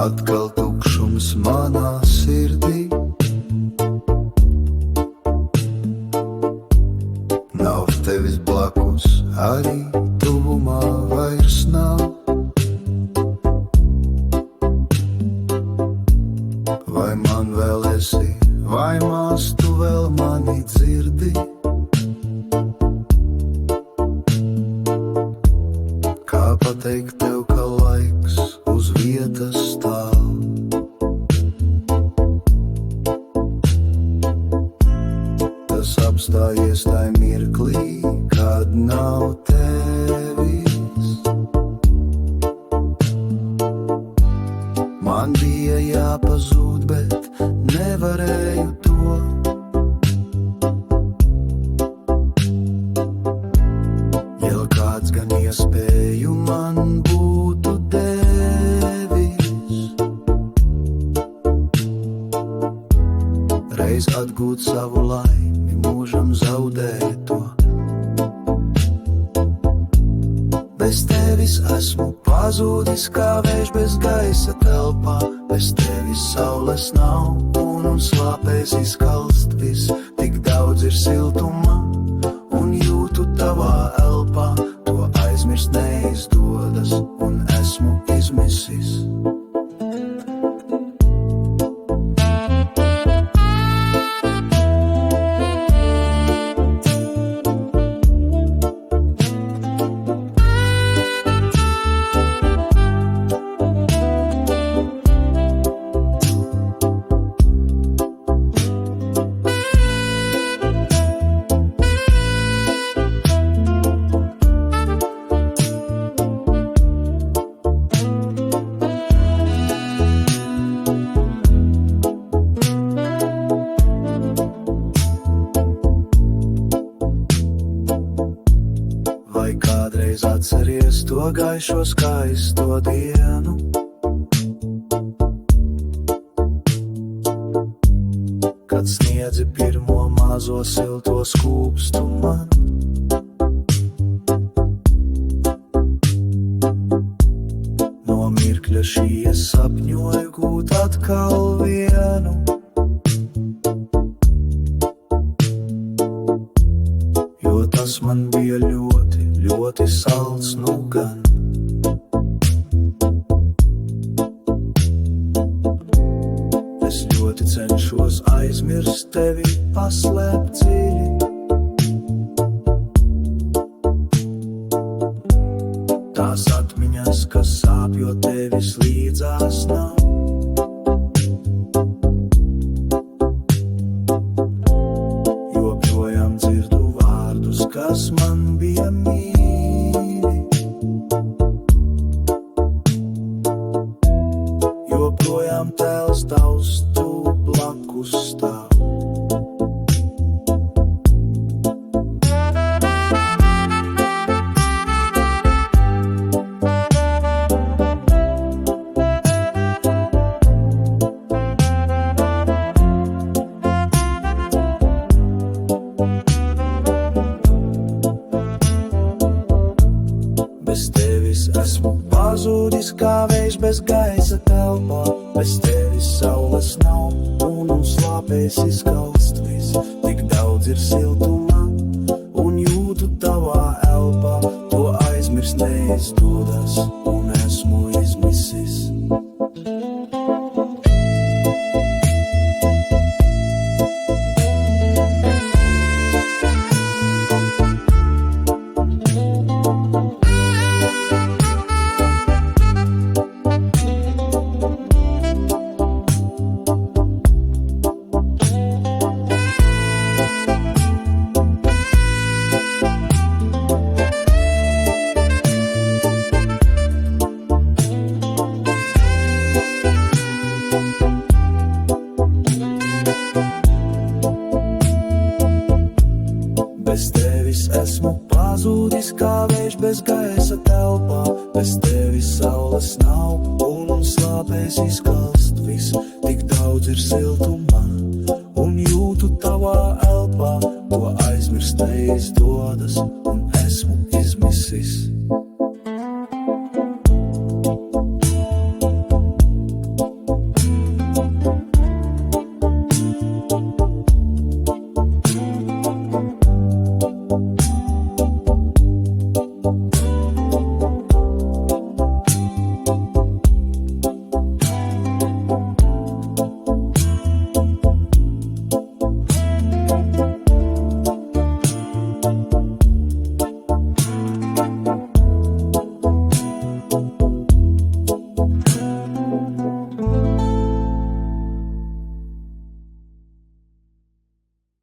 Atkal tukšums manā sirdī. Nav tevis blakus, arī tuvumā vairs nav. Vai man vēl esi, vai maz tu vēl mani dzirdi? Kā pateikt tev, ka laiks uz vietas stāv? Tas apstājies tai mirklī, kad nav tevis. Man bija jāpazūd, bet nevarēju to. Ja kāds gan iespēju man būtu devis, reiz atgūt savu laimi, mūžam zaudēt to. Bez tevis esmu pazūdis kā vējš bez gaisa telpā. Bez tevis saules nav un slāpēs izkalst viss. Tik daudz ir siltuma un jūtu tavā elpā. To aizmirst neizdodas un esmu izmisis. Vai kādreiz atceries to gaišo skaisto dienu? Kad sniedzi pirmo mazo silto skūpstu man. No mirkļa šī es sapņoju gūt atkal vienu. Jo tas man bija ļoti, ļoti salds nu gan. Es ļoti cenšos aizmirst tevi, paslēpt dziļi. Tās atmiņas, kas sāp, jo tevis līdzās nav. Joprojām dzirdu vārdus, kas man bija mīļi. Joprojām tēls tavs tu blakus stāv. Bez tevis esmu pazūdis kā vējš bez gaisa telpā. Bez tevis saules nav un slāpēs izkalst viss. Tik daudz ir siltuma un jūtu tavā elpā. To aizmirst neizdodas un esmu izmisis. viss, tik daudz ir siltumā, un jūtu tavā elpā, ko aizmirstējis dodas, un esmu izmisis.